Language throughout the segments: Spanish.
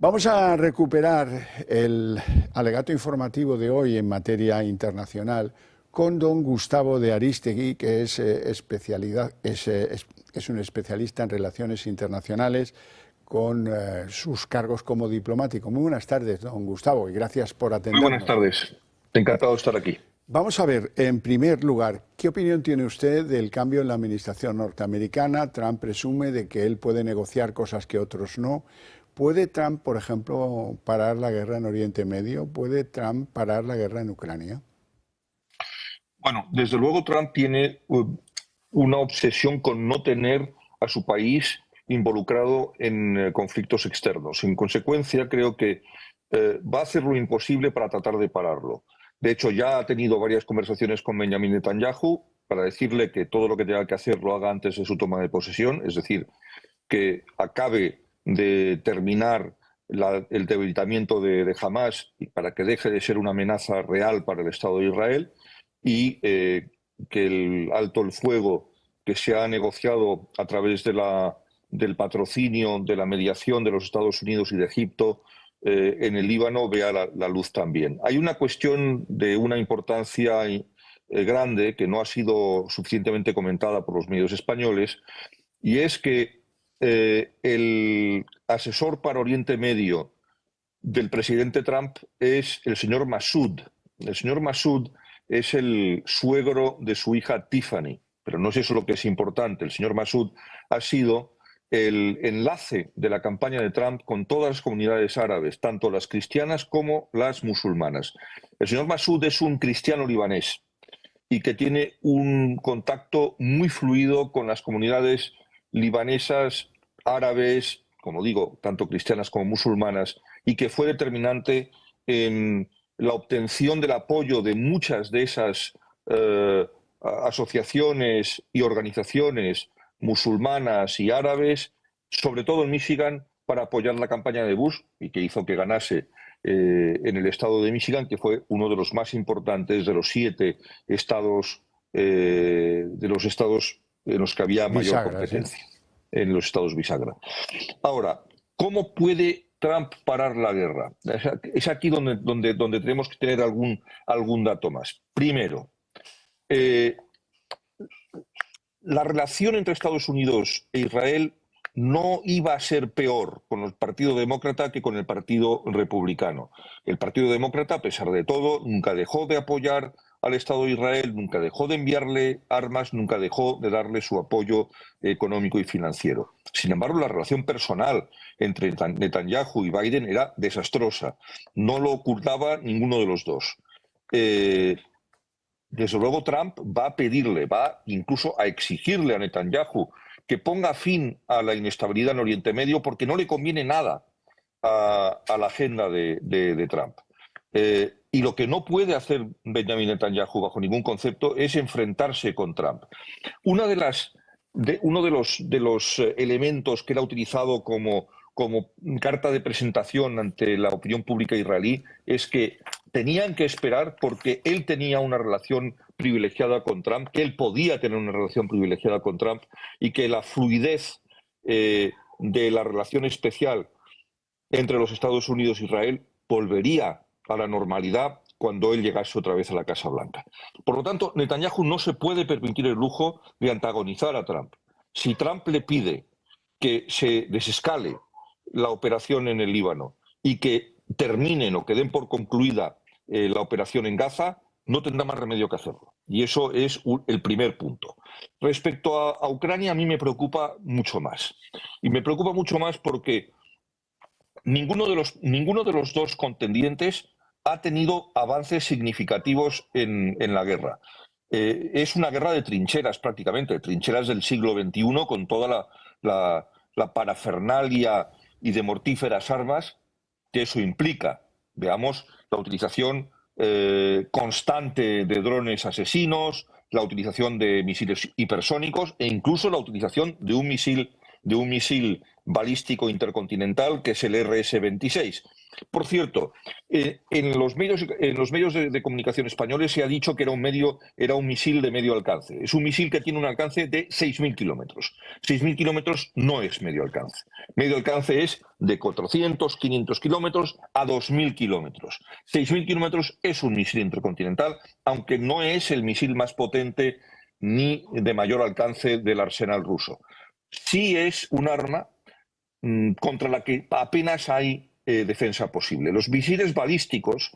Vamos a recuperar el alegato informativo de hoy en materia internacional con don Gustavo de Arístegui, que es un especialista en relaciones internacionales con sus cargos como diplomático. Muy buenas tardes, don Gustavo, y gracias por Muy buenas atendernos. tardes. Encantado de estar aquí. Vamos a ver, en primer lugar, ¿qué opinión tiene usted del cambio en la administración norteamericana? Trump presume de que él puede negociar cosas que otros no. ¿Puede Trump, por ejemplo, parar la guerra en Oriente Medio? ¿Puede Trump parar la guerra en Ucrania? Bueno, desde luego Trump tiene una obsesión con no tener a su país involucrado en conflictos externos. En consecuencia, creo que va a hacer lo imposible para tratar de pararlo. De hecho, ya ha tenido varias conversaciones con Benjamin Netanyahu para decirle que todo lo que tenga que hacer lo haga antes de su toma de posesión, es decir, que acabe de terminar el debilitamiento de Hamás para que deje de ser una amenaza real para el Estado de Israel y que el alto el fuego que se ha negociado a través del patrocinio, de la mediación de los Estados Unidos y de Egipto en el Líbano vea la luz también. Hay una cuestión de una importancia grande que no ha sido suficientemente comentada por los medios españoles, y es que el asesor para Oriente Medio del presidente Trump es el señor Massoud. El señor Massoud es el suegro de su hija Tiffany, pero no es eso lo que es importante. El señor Massoud ha sido el enlace de la campaña de Trump con todas las comunidades árabes, tanto las cristianas como las musulmanas. El señor Massoud es un cristiano libanés y que tiene un contacto muy fluido con las comunidades libanesas, árabes, como digo, tanto cristianas como musulmanas, y que fue determinante en la obtención del apoyo de muchas de esas asociaciones y organizaciones musulmanas y árabes, sobre todo en Michigan, para apoyar la campaña de Bush y que hizo que ganase en el estado de Michigan, que fue uno de los más importantes de los 7 estados, de los estados en los que había mayor Bisagra, competencia, ¿sí? en los estados bisagra. Ahora, ¿cómo puede Trump parar la guerra? Es aquí donde tenemos que tener algún dato más. Primero, la relación entre Estados Unidos e Israel no iba a ser peor con el Partido Demócrata que con el Partido Republicano. El Partido Demócrata, a pesar de todo, nunca dejó de apoyar al Estado de Israel, nunca dejó de enviarle armas, nunca dejó de darle su apoyo económico y financiero. Sin embargo, la relación personal entre Netanyahu y Biden era desastrosa. No lo ocultaba ninguno de los dos. Desde luego Trump va a pedirle, va incluso a exigirle a Netanyahu que ponga fin a la inestabilidad en Oriente Medio porque no le conviene nada a la agenda de Trump. Y lo que no puede hacer Benjamin Netanyahu bajo ningún concepto es enfrentarse con Trump. Uno de los elementos que él ha utilizado como carta de presentación ante la opinión pública israelí es que tenían que esperar porque él tenía una relación privilegiada con Trump, que él podía tener una relación privilegiada con Trump y que la fluidez de la relación especial entre los Estados Unidos e Israel volvería a la normalidad cuando él llegase otra vez a la Casa Blanca. Por lo tanto, Netanyahu no se puede permitir el lujo de antagonizar a Trump. Si Trump le pide que se desescale la operación en el Líbano y que terminen o que den por concluida la operación en Gaza, no tendrá más remedio que hacerlo. Y eso es el primer punto. Respecto a Ucrania, a mí me preocupa mucho más. Y me preocupa mucho más porque ninguno de los dos contendientes ha tenido avances significativos en la guerra. Es una guerra de trincheras prácticamente, trincheras del siglo XXI con toda la parafernalia y de mortíferas armas que eso implica. Veamos la utilización constante de drones asesinos, la utilización de misiles hipersónicos e incluso la utilización de un misil balístico intercontinental que es el RS-26. Por cierto, en los medios de comunicación españoles se ha dicho que era un misil de medio alcance. Es un misil que tiene un alcance de 6.000 kilómetros. 6.000 kilómetros no es medio alcance. Medio alcance es de 400, 500 kilómetros a 2.000 kilómetros. 6.000 kilómetros es un misil intercontinental, aunque no es el misil más potente ni de mayor alcance del arsenal ruso. Sí es un arma contra la que apenas hay defensa posible. Los misiles balísticos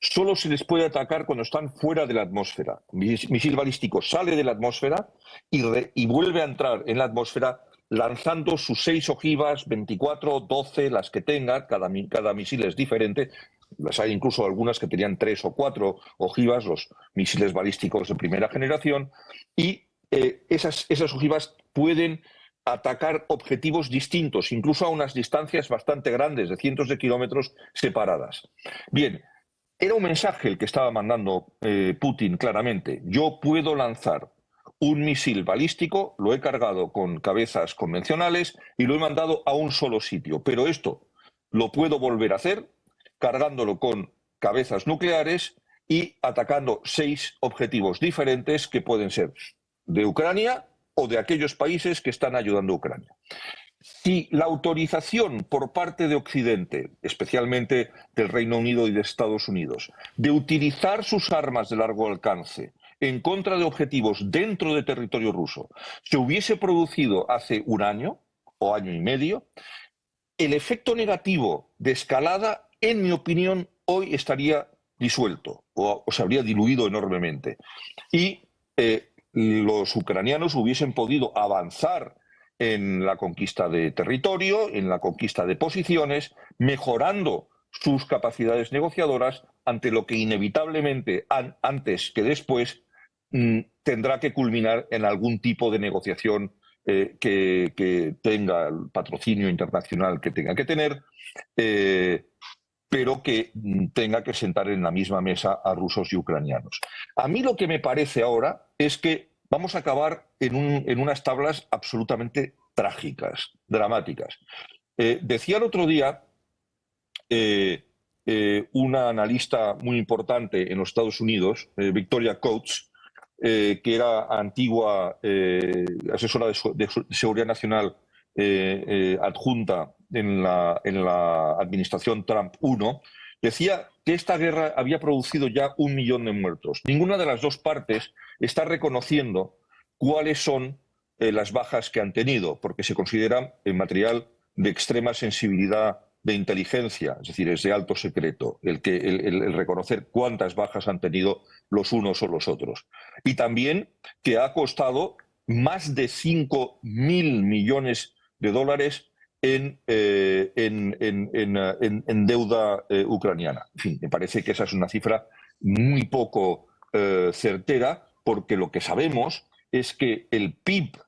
solo se les puede atacar cuando están fuera de la atmósfera. El misil balístico sale de la atmósfera y vuelve a entrar en la atmósfera lanzando sus 6 ojivas, 24, 12, las que tenga, cada misil es diferente. Las hay incluso algunas que tenían 3 o 4 ojivas, los misiles balísticos de primera generación, y esas ojivas pueden atacar objetivos distintos, incluso a unas distancias bastante grandes, de cientos de kilómetros separadas. Bien, era un mensaje el que estaba mandando Putin claramente. Yo puedo lanzar un misil balístico, lo he cargado con cabezas convencionales y lo he mandado a un solo sitio, pero esto lo puedo volver a hacer cargándolo con cabezas nucleares y atacando 6 objetivos diferentes que pueden ser de Ucrania o de aquellos países que están ayudando a Ucrania. Si la autorización por parte de Occidente, especialmente del Reino Unido y de Estados Unidos, de utilizar sus armas de largo alcance en contra de objetivos dentro de territorio ruso, se hubiese producido hace un año o año y medio, el efecto negativo de escalada, en mi opinión, hoy estaría disuelto o se habría diluido enormemente. Y los ucranianos hubiesen podido avanzar en la conquista de territorio, en la conquista de posiciones, mejorando sus capacidades negociadoras ante lo que inevitablemente, antes que después, tendrá que culminar en algún tipo de negociación que tenga el patrocinio internacional que tenga que tener, pero que tenga que sentar en la misma mesa a rusos y ucranianos. A mí lo que me parece ahora es que vamos a acabar en unas tablas absolutamente trágicas, dramáticas. Decía el otro día una analista muy importante en los Estados Unidos, Victoria Coates, que era antigua asesora de Seguridad Nacional adjunta en la administración Trump I, decía que esta guerra había producido ya 1 millón de muertos. Ninguna de las dos partes está reconociendo cuáles son las bajas que han tenido, porque se considera material de extrema sensibilidad de inteligencia, es decir, es de alto secreto el reconocer cuántas bajas han tenido los unos o los otros. Y también que ha costado más de 5.000 millones de dólares en deuda ucraniana. En fin, me parece que esa es una cifra muy poco certera, porque lo que sabemos es que el PIB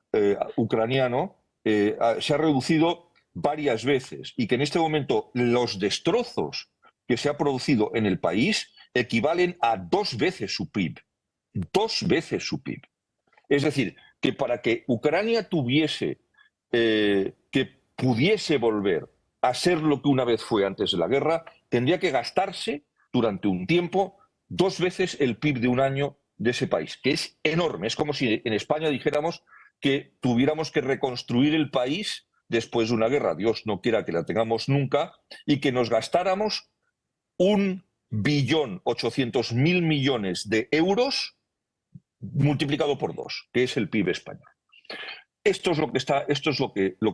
ucraniano se ha reducido varias veces y que en este momento los destrozos que se ha producido en el país equivalen a 2 veces su PIB. 2 veces su PIB. Es decir, que para que Ucrania tuviese, que pudiese volver a ser lo que una vez fue antes de la guerra, tendría que gastarse durante un tiempo 2 veces el PIB de un año de ese país, que es enorme. Es como si en España dijéramos que tuviéramos que reconstruir el país después de una guerra, Dios no quiera que la tengamos nunca, y que nos gastáramos 1.800.000 millones de euros multiplicado por 2, que es el PIB español. Esto es lo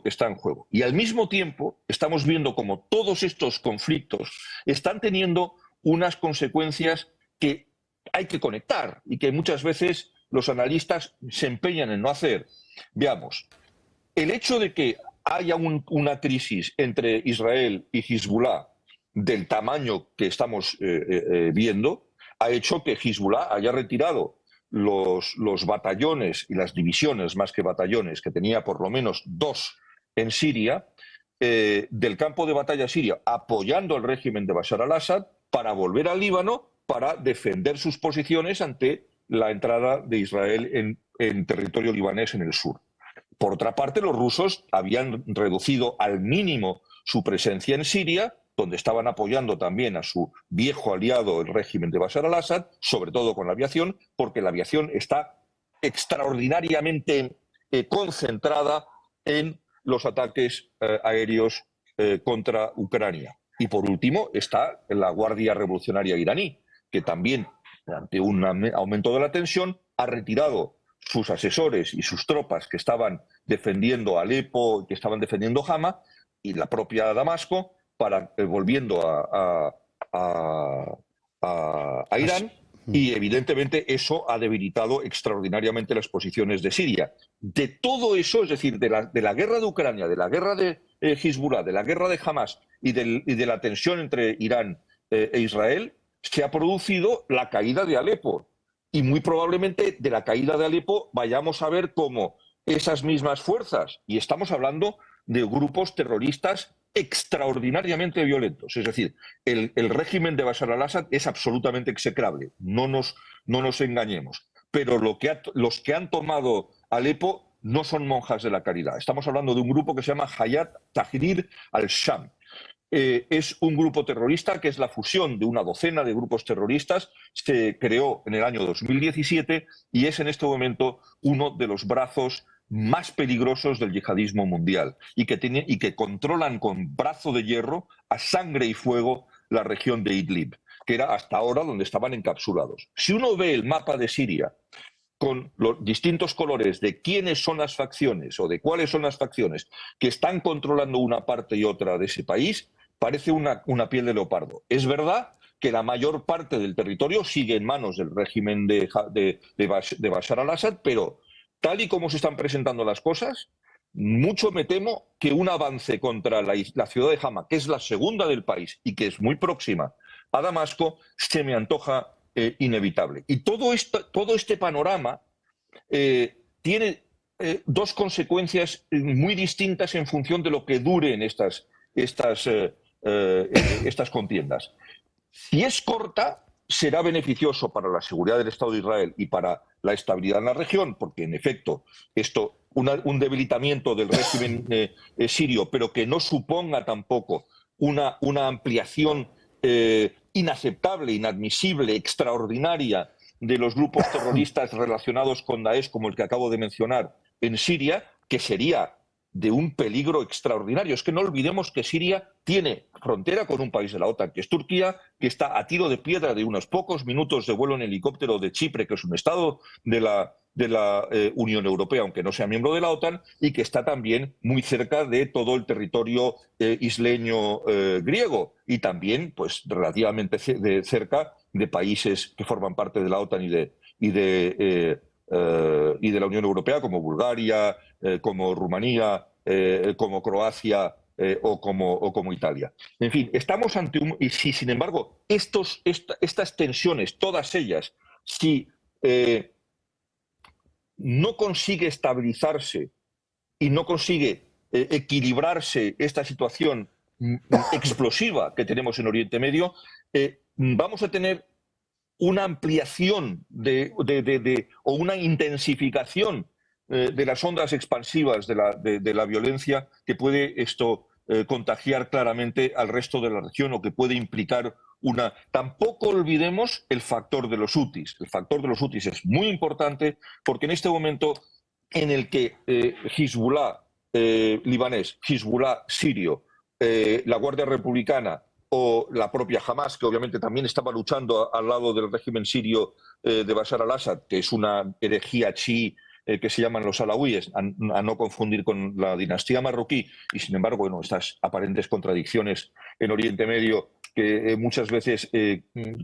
que está en juego. Y al mismo tiempo estamos viendo como todos estos conflictos están teniendo unas consecuencias que hay que conectar y que muchas veces los analistas se empeñan en no hacer. Veamos, el hecho de que haya una crisis entre Israel y Hezbollah del tamaño que estamos viendo, ha hecho que Hezbollah haya retirado los batallones y las divisiones, más que batallones, que tenía por lo menos 2 en Siria, del campo de batalla siria, apoyando al régimen de Bashar al-Assad para volver al Líbano para defender sus posiciones ante la entrada de Israel en territorio libanés en el sur. Por otra parte, los rusos habían reducido al mínimo su presencia en Siria donde estaban apoyando también a su viejo aliado, el régimen de Bashar al-Assad, sobre todo con la aviación, porque la aviación está extraordinariamente concentrada en los ataques aéreos contra Ucrania. Y por último está la Guardia Revolucionaria iraní, que también, ante un aumento de la tensión, ha retirado sus asesores y sus tropas que estaban defendiendo Alepo, que estaban defendiendo Hama, y la propia Damasco, para volviendo a Irán. Y evidentemente eso ha debilitado extraordinariamente las posiciones de Siria. De todo eso, es decir, de la guerra de Ucrania, de la guerra de Hezbollah, de la guerra de Hamas y de la tensión entre Irán e Israel, se ha producido la caída de Alepo. Y muy probablemente de la caída de Alepo vayamos a ver cómo esas mismas fuerzas, y estamos hablando de grupos terroristas extraordinariamente violentos. Es decir, el régimen de Bashar al-Assad es absolutamente execrable, no nos engañemos. Pero los que han tomado Alepo no son monjas de la caridad. Estamos hablando de un grupo que se llama Hayat Tahrir al-Sham. Es un grupo terrorista que es la fusión de una docena de grupos terroristas. Se creó en el año 2017 y es en este momento uno de los brazos más peligrosos del yihadismo mundial y que controlan con brazo de hierro, a sangre y fuego, la región de Idlib, que era hasta ahora donde estaban encapsulados. Si uno ve el mapa de Siria con los distintos colores de quiénes son las facciones o de cuáles son las facciones que están controlando una parte y otra de ese país, parece una piel de leopardo. Es verdad que la mayor parte del territorio sigue en manos del régimen de Bashar al-Assad, pero tal y como se están presentando las cosas, mucho me temo que un avance contra la ciudad de Hama, que es la segunda del país y que es muy próxima a Damasco, se me antoja inevitable. Y todo este panorama tiene dos consecuencias muy distintas en función de lo que duren estas contiendas. Si es corta, será beneficioso para la seguridad del Estado de Israel y para la estabilidad en la región, porque en efecto un debilitamiento del régimen sirio, pero que no suponga tampoco una ampliación inaceptable, inadmisible, extraordinaria de los grupos terroristas relacionados con Daesh, como el que acabo de mencionar, en Siria, que sería de un peligro extraordinario. Es que no olvidemos que Siria tiene frontera con un país de la OTAN, que es Turquía, que está a tiro de piedra de unos pocos minutos de vuelo en helicóptero de Chipre, que es un estado de la Unión Europea, aunque no sea miembro de la OTAN, y que está también muy cerca de todo el territorio isleño griego, y también pues relativamente cerca de países que forman parte de la OTAN y de la Unión Europea, como Bulgaria, como Rumanía, como Croacia o como Italia. En fin, estamos ante y si, sin embargo, estas tensiones, todas ellas, si no consigue estabilizarse y no consigue equilibrarse esta situación explosiva que tenemos en Oriente Medio, vamos a tener una ampliación o una intensificación de las ondas expansivas de la violencia que puede contagiar claramente al resto de la región o que puede implicar una... Tampoco olvidemos el factor de los hutis. El factor de los hutis es muy importante porque en este momento en el que Hezbollah libanés, Hezbollah sirio, la Guardia Republicana o la propia Hamas, que obviamente también estaba luchando al lado del régimen sirio de Bashar al-Assad, que es una herejía chií que se llaman los alawíes, a no confundir con la dinastía marroquí, y sin embargo, bueno, estas aparentes contradicciones en Oriente Medio que muchas veces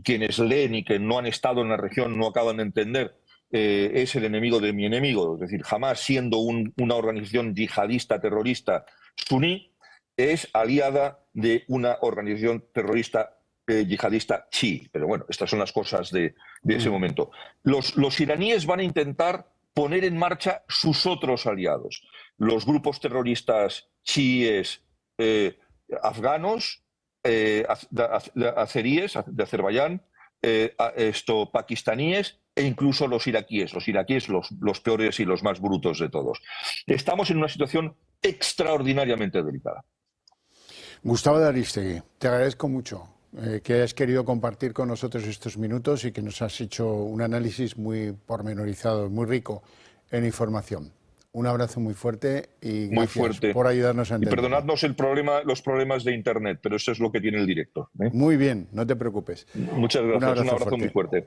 quienes leen y que no han estado en la región no acaban de entender, es el enemigo de mi enemigo. Es decir, Hamas, siendo una organización yihadista terrorista suní, es aliada de una organización terrorista yihadista chií. Pero bueno, estas son las cosas de ese momento. Los iraníes van a intentar poner en marcha sus otros aliados, los grupos terroristas chiíes afganos, azeríes de Azerbaiyán, pakistaníes e incluso los iraquíes los peores y los más brutos de todos. Estamos en una situación extraordinariamente delicada. Gustavo de Arístegui, te agradezco mucho que hayas querido compartir con nosotros estos minutos y que nos has hecho un análisis muy pormenorizado, muy rico en información. Un abrazo muy fuerte y Muy gracias fuerte. por ayudarnos a Y entender. perdonadnos los problemas de Internet, pero eso es lo que tiene el directo. Muy bien, no te preocupes. Muchas gracias. Un abrazo muy fuerte.